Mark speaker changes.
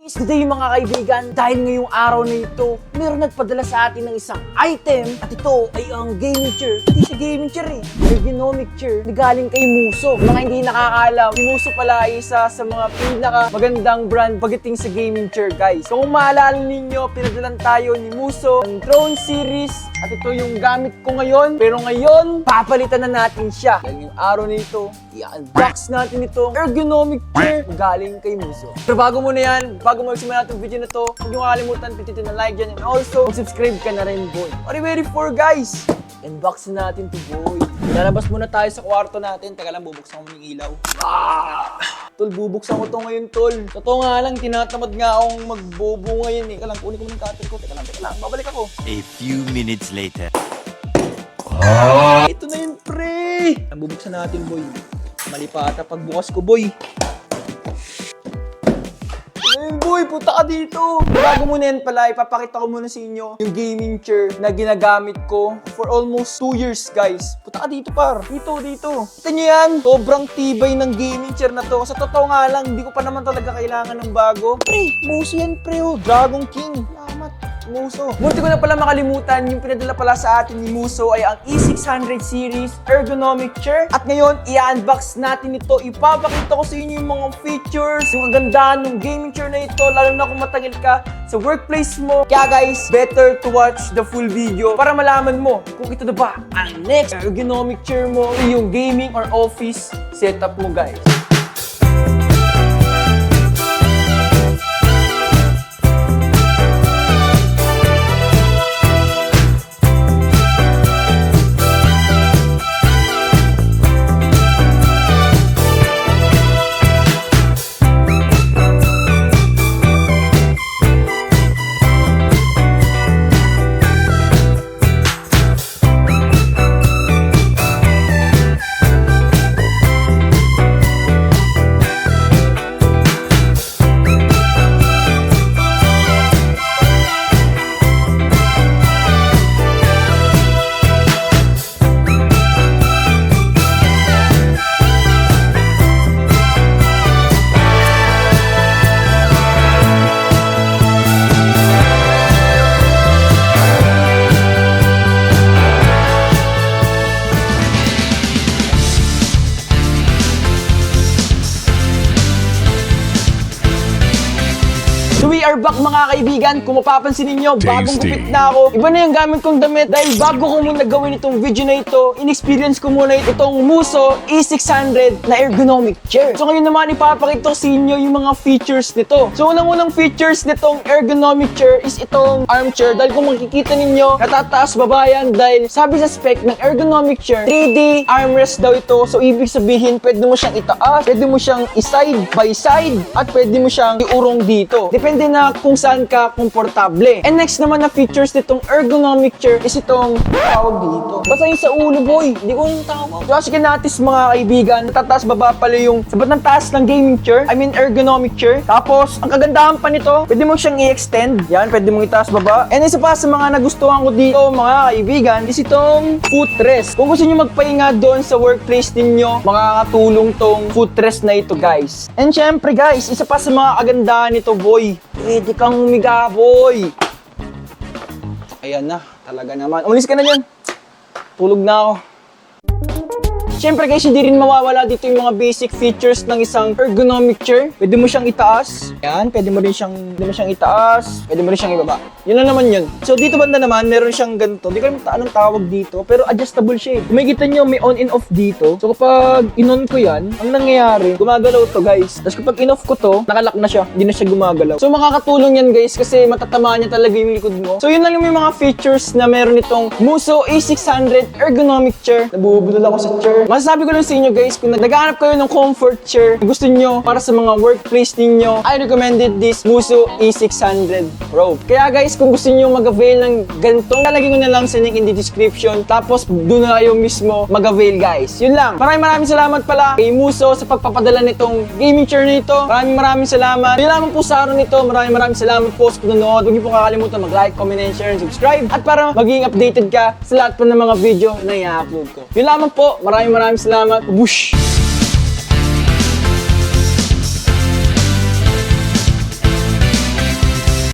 Speaker 1: Today mga kaibigan, dahil ngayong araw na ito, meron nagpadala sa atin ng isang item at ito ay ang gaming chair. Hindi siya gaming chair ergonomic chair na galing kay Muso. Mga hindi nakakaalam, si Muso pala ay isa sa mga pinaka magandang brand pagdating sa gaming chair, guys. Kung maalala ninyo, pinadalan tayo ni Muso ng Throne series at ito yung gamit ko ngayon. Pero ngayon, papalitan na natin siya. Dahil yung araw na ito, i-unbox natin itong ergonomic chair galing kay Muso. Pero bago muna yan, bago magsimula itong video na to, huwag niyo kakalimutan, pindutin na like dyan, and also, mag-subscribe ka na rin, boy. What are you waiting for, guys? Unbox natin to, boy. Lalabas muna tayo sa kwarto natin. Teka lang, bubuksan ko yung ilaw. Tol, bubuksan ko to ngayon, tol. Totoo nga lang, tinatamad nga akong magbobo ngayon eh. Teka lang, kunin ko ng cutter ko. Teka lang, babalik ako.
Speaker 2: A few minutes later.
Speaker 1: Ito na yun, pre! Bubuksan natin, boy. Malipata pagbukas ko, boy. Ayun, boy, punta ka dito. Bago muna yan pala, ipapakita ko muna sa inyo yung gaming chair na ginagamit ko for almost 2 years, guys. Punta ka dito, par. Dito. Kita nyo yan? Sobrang tibay ng gaming chair na to. Sa totoo nga lang, hindi ko pa naman talaga kailangan ng bago. Pre, Muso yan, pre, oh. Dragon King. Salamat. Muso. Munti ko na pala makalimutan, yung pinadala pala sa atin ni Muso ay ang E600 series ergonomic chair. At ngayon, i-unbox natin ito. Ipapakita ko sa inyo yung mga features, yung kagandahan ng gaming chair na ito, lalo na kung matagal ka sa workplace mo. Kaya guys, better to watch the full video para malaman mo kung ito na ba ang next ergonomic chair mo, yung gaming or office setup mo, guys. So we are back mga kaibigan. Kung mapapansin ninyo, bagong gupit na ako. Iba na yung gamit kong damit dahil bago ko muna gawin itong video na ito, in-experience ko muna itong Muso E600 na ergonomic chair. So ngayon naman ipapakita ko sa inyo yung mga features nito. So unang features nitong ergonomic chair is itong armchair. Dahil kung makikita ninyo, natataas baba yan dahil sabi sa spec ng ergonomic chair, 3D armrest daw ito. So ibig sabihin, pwede mo siyang itaas, pwede mo siyang i-side by side, at pwede mo siyang iurong dito. Depende na kung saan ka komportable. And next naman na features nitong ergonomic chair is itong tawag dito. Basta yung sa ulo, boy. Hindi ko yung tawag. Kasi kinatis mga kaibigan, natataas baba pala yung sabat ng taas ng gaming chair. I mean ergonomic chair. Tapos, ang kagandahan pa nito, pwede mo siyang i-extend. Yan, pwede mo itaas baba. And isa pa sa mga nagustuhan ko dito, mga kaibigan, is itong footrest. Kung gusto nyo magpahinga doon sa workplace ninyo, makakatulong tong footrest na ito, guys. And syempre, guys, isa pa sa mga kagandahan nito, boy. Pwede kang humiga, boy. Ayan na, talaga naman. Umalis ka na dyan. Tulog na ako. Siyempre guys, hindi rin mawawala dito yung mga basic features ng isang ergonomic chair. Pwede mo siyang itaas. Yan, pwede mo siyang itaas. Pwede mo rin siyang ibaba. Yun na naman yun. So dito banda naman, meron siyang ganito. Hindi ko alam anong tawag dito, pero adjustable siya eh. Kung makikita nyo, may on and off dito. So kapag in-on ko yan, ang nangyayari, gumagalaw to guys. Tapos kapag in-off ko to, nakalock na siya. Hindi na siya gumagalaw. So makakatulong yan guys kasi matatamaan niya talaga yung likod mo. So yun lang yung mga features na meron itong Muso E600 ergonomic chair. Nabubulol ako sa chair. Masasabi ko lang sa inyo guys, kung naghahanap kayo ng comfort chair na gusto nyo para sa mga workplace ninyo, I recommended this Muso E600 Pro. Kaya guys, kung gusto nyo mag-avail ng ganitong, lalagay ko na lang sa link in the description. Tapos doon na kayo mismo mag-avail guys. Yun lang. Maraming salamat pala kay Muso sa pagpapadala nitong gaming chair na ito. Maraming salamat. Yun lamang po sa araw nito. Maraming salamat po sa panonood. Huwag niyo po kakalimutan mag-like, comment, and share, and subscribe. At para maging updated ka sa lahat po ng mga video na i-upload ko. Yun lamang po. Maraming salamat. Bush!